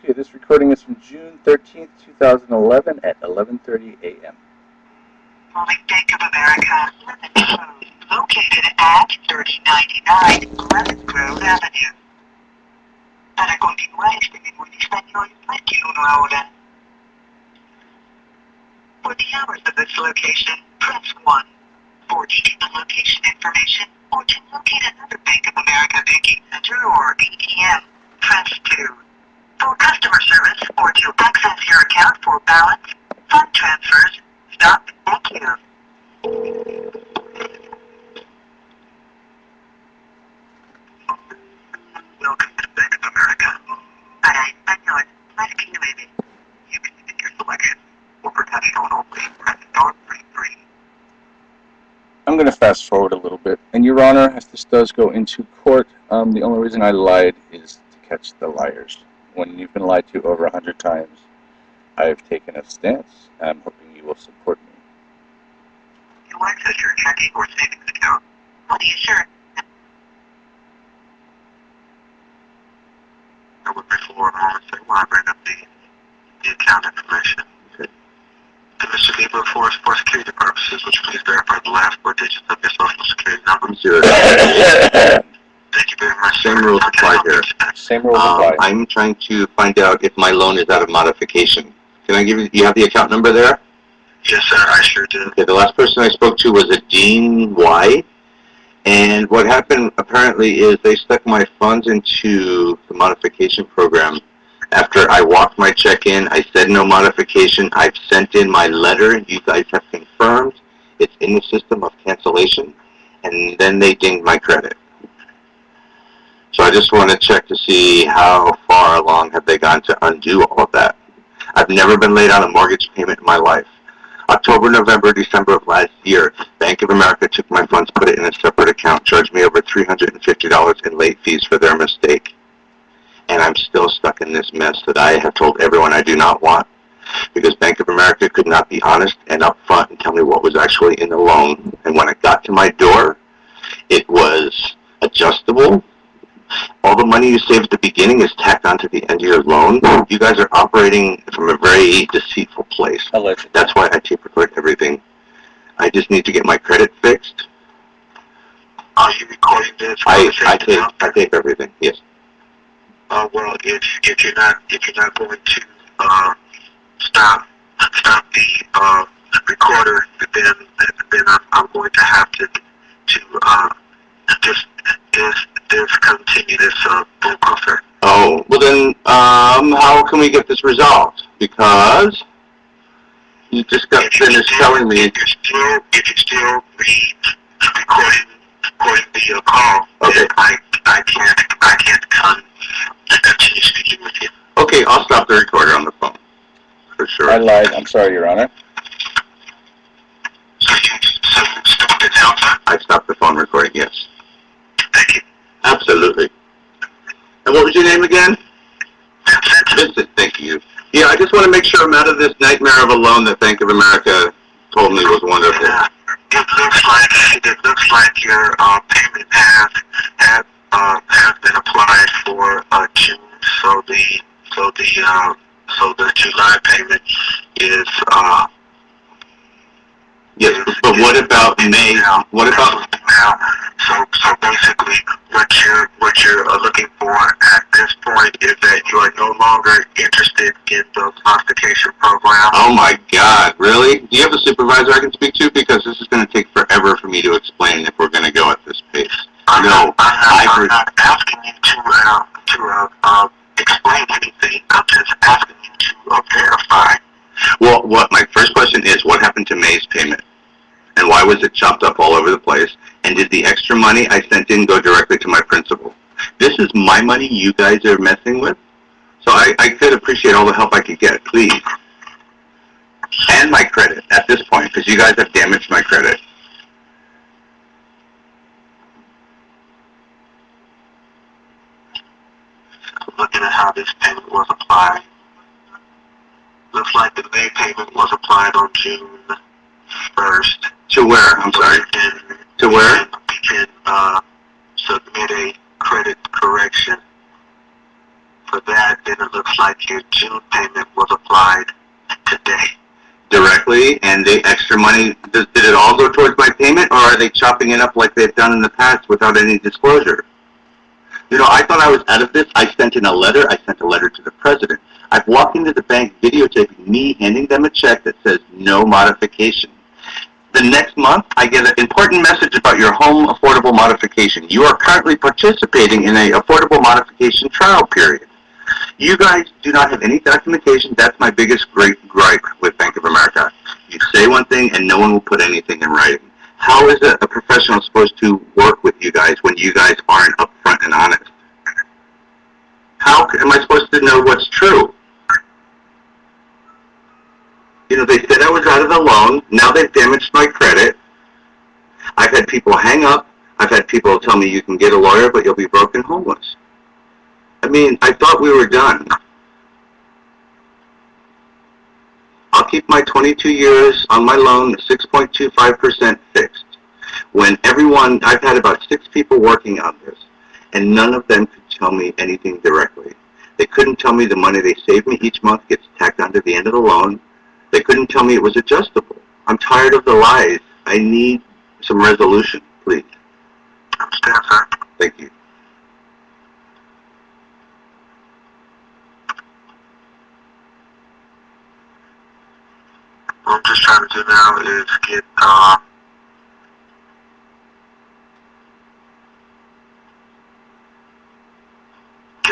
Okay, this recording is from June 13th, 2011 at 11:30 a.m. Calling Bank of America, located at 3099 Pleasant Grove Avenue. Para continuar este menú en español, marque 1 ahora. For the hours of this location, press 1. For detailed location information, or to locate another Bank of America banking center or ATM, press 2. For customer service or to access your account for balance, fund transfers, stop. Thank you. Welcome to Bank of America. Para español, marque 9. You can make your selection. For protection only, press star 33. I'm going to fast forward a little bit. And Your Honor, as this does go into court, the only reason I lied is to catch the liars. When you've been lied to over 100 times, I've taken a stance, and I'm hoping you will support me. To access your checking or savings account, how do you sure? I would before a moment say, well, I bring up the account information. Okay. To Mr. Lieber, for security purposes, would you please verify the last 4 digits of your social security number? Sure. Thank you very much. Same rules apply here. Same rules apply. I'm trying to find out if my loan is out of modification. Can I give you, you have the account number there? Yes, sir, I sure do. Okay, the last person I spoke to was a Dean Y. And what happened apparently is they stuck my funds into the modification program. After I walked my check in, I said no modification. I've sent in my letter. You guys have confirmed. It's in the system of cancellation. And then they dinged my credit. So I just want to check to see how far along have they gone to undo all of that. I've never been late on a mortgage payment in my life. October, November, December of last year, Bank of America took my funds, put it in a separate account, charged me over $350 in late fees for their mistake. And I'm still stuck in this mess that I have told everyone I do not want, because Bank of America could not be honest and upfront and tell me what was actually in the loan. And when it got to my door, it was adjustable. All the money you save at the beginning is tacked onto the end of your loan. You guys are operating from a very deceitful place. Allegedly. That's why I tape record everything. I just need to get my credit fixed. Are you recording this? I tape everything. Yes. Well, if you're not going to stop the recorder, then I'm going to have to discontinue this phone call, sir. Oh, well then, how can we get this resolved? Because you just got finished telling me. If you're still recording the call, okay. Then I can't continue speaking with you. Okay, I'll stop the recorder on the phone. For sure. I lied. I'm sorry, Your Honor. So you stopped it now, sir? I stopped the phone recording, yes. Thank you. Absolutely. And what was your name again? Vincent. Vincent, thank you. Yeah, I just want to make sure I'm out of this nightmare of a loan that Bank of America told me was wonderful. Yeah. It looks like your payment has been applied for June. So the July payment is yes, but what about May? What about now? So basically, what you're looking for at this point is that you are no longer interested in the modification program. Oh my God, really? Do you have a supervisor I can speak to? Because this is going to take forever for me to explain if we're going to go at this pace. I'm not asking you to explain anything. I'm just asking you to verify. Well, my first question is, what happened to May's payment? And why was it chopped up all over the place? And did the extra money I sent in go directly to my principal? This is my money you guys are messing with? So I could appreciate all the help I could get, please. And my credit at this point, because you guys have damaged my credit. Looking at how this payment was applied. Looks like the May payment was applied on June 1st. To where? I'm sorry. To where? We can submit a credit correction for that, then it looks like your June payment was applied today. Directly, and the extra money, did it all go towards my payment, or are they chopping it up like they've done in the past without any disclosure? You know, I thought I was out of this. I sent in a letter. I sent a letter to the president. I've walked into the bank videotaping me handing them a check that says no modification. The next month, I get an important message about your home affordable modification. You are currently participating in an affordable modification trial period. You guys do not have any documentation. That's my biggest gripe with Bank of America. You say one thing and no one will put anything in writing. How is a professional supposed to work with you guys when you guys aren't upfront and honest? How am I supposed to know what's true? You know, they said I was out of the loan. Now they've damaged my credit. I've had people hang up. I've had people tell me you can get a lawyer, but you'll be broke and homeless. I mean, I thought we were done. I'll keep my 22 years on my loan, 6.25% fixed. When I've had about 6 people working on this, and none of them could tell me anything directly. They couldn't tell me the money they save me each month gets tacked onto the end of the loan. They couldn't tell me it was adjustable. I'm tired of the lies. I need some resolution, please. Understand, sir? Thank you. What I'm just trying to do now is get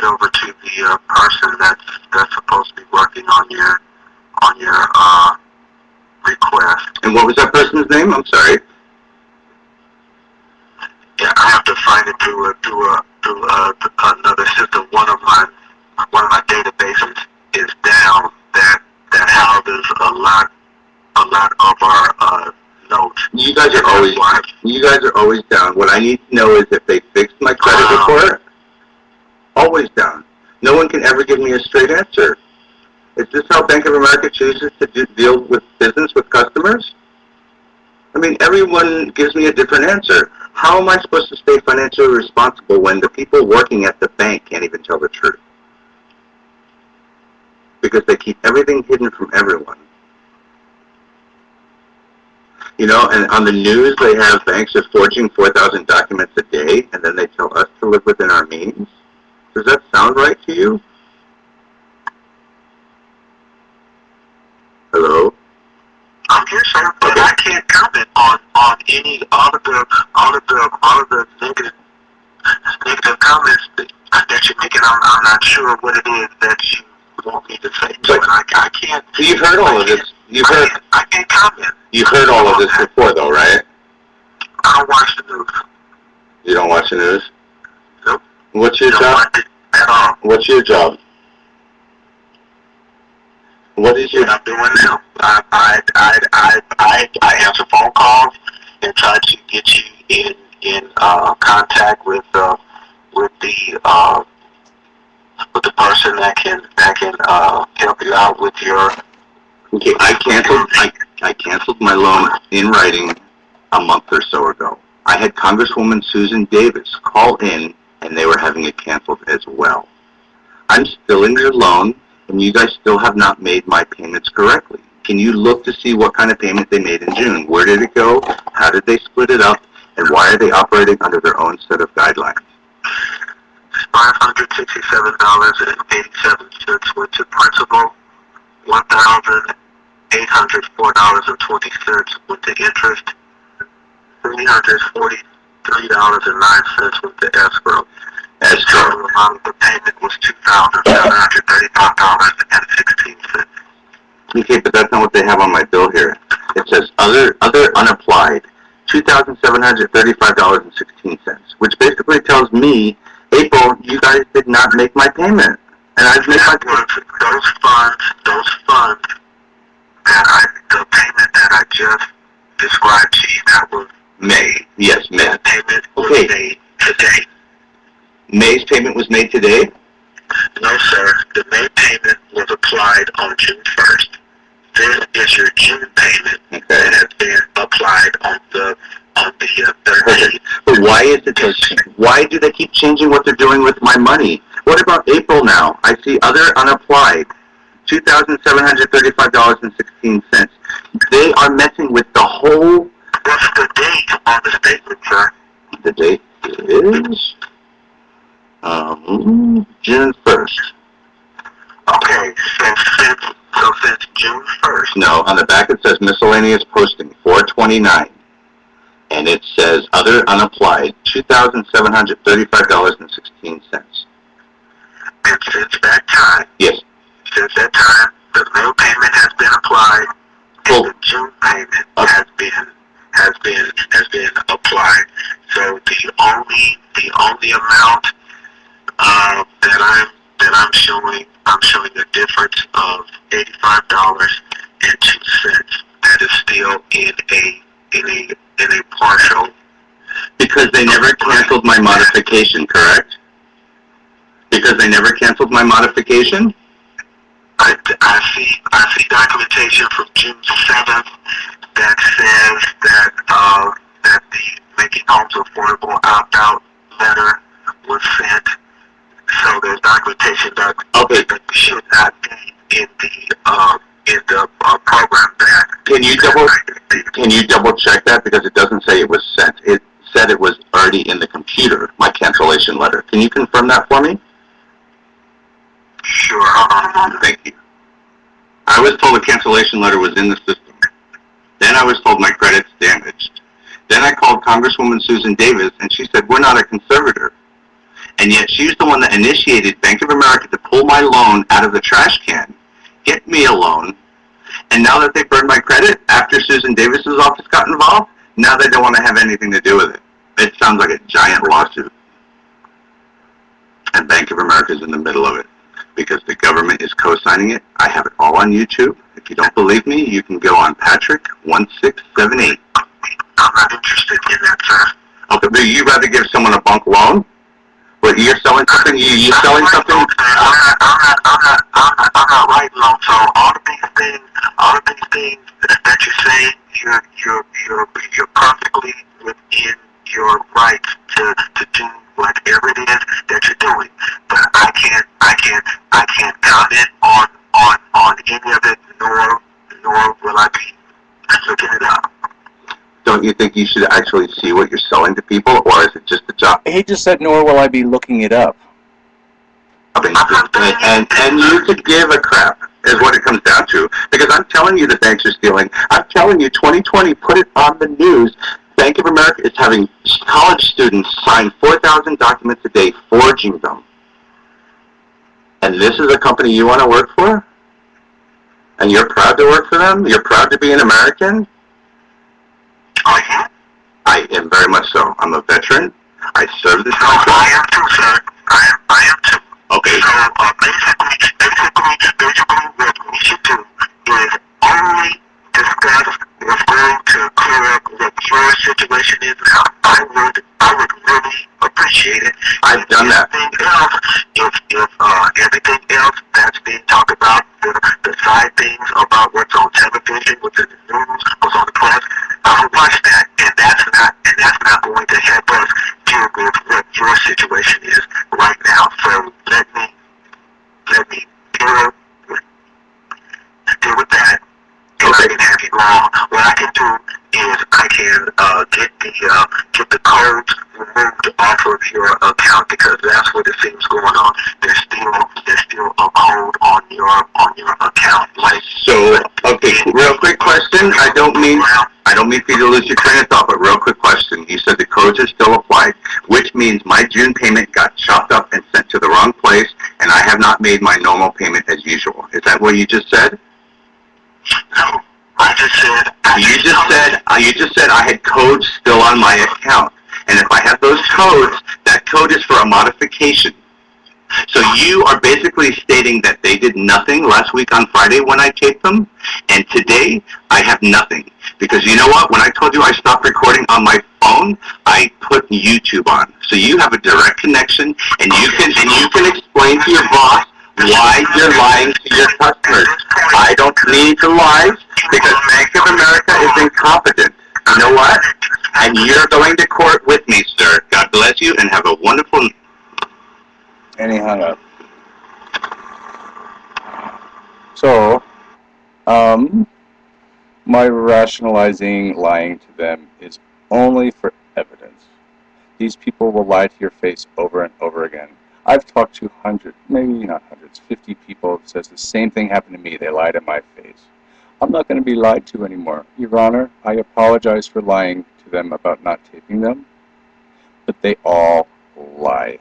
over to the person that's supposed to be working on your request. And what was that person's name? I'm sorry. Yeah, I have to find it through another system. One of my databases is down that houses a lot of our notes. You guys are always down. What I need to know is if they fixed my credit report. Always down. No one can ever give me a straight answer. Is this how Bank of America chooses to deal with business with customers? I mean, everyone gives me a different answer. How am I supposed to stay financially responsible when the people working at the bank can't even tell the truth? Because they keep everything hidden from everyone. You know, and on the news they have banks are forging 4,000 documents a day, and then they tell us to live within our means. Does that sound right to you? Hello? I'm here, sir, but I can't comment on any all of the negative comments that you're making. I'm not sure what it is that you want me to say. But I can't. You've heard all of this. I can't comment. You've heard all of this before, though, right? I don't watch the news. You don't watch the news? Nope. What's your job? Watch it at all. What's your job? What is your... What I'm doing now? I answer phone calls and try to get you in contact with the person that can help you out with your... Okay, I canceled my loan in writing a month or so ago. I had Congresswoman Susan Davis call in, and they were having it canceled as well. I'm still in your loan, and you guys still have not made my payments correctly. Can you look to see what kind of payment they made in June? Where did it go? How did they split it up? And why are they operating under their own set of guidelines? $567.87 went to principal. $1,804.20 went to interest. $343.09 went to escrow. Escrow. The amount of the payment was $2,735.16. Okay, but that's not what they have on my bill here. It says other unapplied, $2,735.16, which basically tells me, April, you guys did not make my payment. And I've made my payment. Those funds the payment that I just described to you, that was May. Yes, May. That payment was made today. May's payment was made today? No, sir. The May payment was applied on June 1st. This is your June payment that has been applied on the 13th. But why is it why do they keep changing what they're doing with my money? What about April now? I see other unapplied, $2,735.16. They are messing with the whole. What's the date on the statement, sir? The date is June 1st. Okay, so since June 1st. No, on the back it says miscellaneous posting, 429. And it says other unapplied, $2,735.16. And since that time, Yes. Since that time, the May payment has been applied, and the June payment has been applied. So the only amount that I'm showing a difference of $85.02. That is still in a partial. Because they never canceled my modification, correct? Because they never canceled my modification? I see documentation from June 7th that says that the Making Homes Affordable opt-out letter was sent. So there's documentation that should not be in the program back. Can you double check that, because it doesn't say it was sent. It said it was already in the computer, my cancellation letter. Can you confirm that for me? Sure, hold on a moment. Thank you. I was told a cancellation letter was in the system. Then I was told my credit's damaged. Then I called Congresswoman Susan Davis, and she said, we're not a conservator. And yet she's the one that initiated Bank of America to pull my loan out of the trash can, get me a loan, and now that they burned my credit, after Susan Davis's office got involved, now they don't want to have anything to do with it. It sounds like a giant lawsuit. And Bank of America is in the middle of it, because the government is co-signing it. I have it all on YouTube. If you don't believe me, you can go on Patrick1678. I'm not interested in that, sir. Okay, but you'd rather give someone a bunk loan? But you're selling something, you're selling something? I'm not writing loans, so all of these things that you're saying, you're perfectly within your rights to do whatever it is that you're doing. But I can't comment on any of it, nor will I be looking it up. Don't you think you should actually see what you're selling to people, or is it just a job? He just said, nor will I be looking it up. And you could give a crap, is what it comes down to. Because I'm telling you the banks are stealing. I'm telling you, 2020 put it on the news. Bank of America is having college students sign 4,000 documents a day, forging them. And this is a company you want to work for? And you're proud to work for them? You're proud to be an American? Are you? I am very much so. I'm a veteran. I served this country. I am too, sir. I am too. Okay. So basically, what we should do is only discuss what's going to clear up what your situation is now. I would really appreciate it. I've done that. If everything else that's being talked about, the side things about what's on television, what's in the news, what's on the press, I would watch that, and that's not going to help us deal with what your situation is right now. So let me deal with that. And I can have you on. What I can do is I can get the codes removed off of your account, because that's what it seems going on. There's still a code on your account. Like, so, okay, real quick question. I don't mean for you to lose your train of thought, but real quick question. You said the codes are still applied, which means my June payment got chopped up and sent to the wrong place, and I have not made my normal payment as usual. Is that what you just said? No, I just said. You just said I had codes still on my account, and if I have those codes, that code is for a modification. So you are basically stating that they did nothing last week on Friday when I taped them, and today I have nothing. Because you know what? When I told you I stopped recording on my phone, I put YouTube on. So you have a direct connection, and you can explain to your boss why you're lying to your customers. I don't need to lie, because Bank of America is incompetent. You know what? And you're going to court with me, sir. God bless you, and have a wonderful... And he hung up. So, my rationalizing lying to them is only for evidence. These people will lie to your face over and over again. I've talked to hundreds, maybe not hundreds, 50 people that says the same thing happened to me. They lied in my face. I'm not going to be lied to anymore. Your Honor, I apologize for lying to them about not taping them, but they all lie.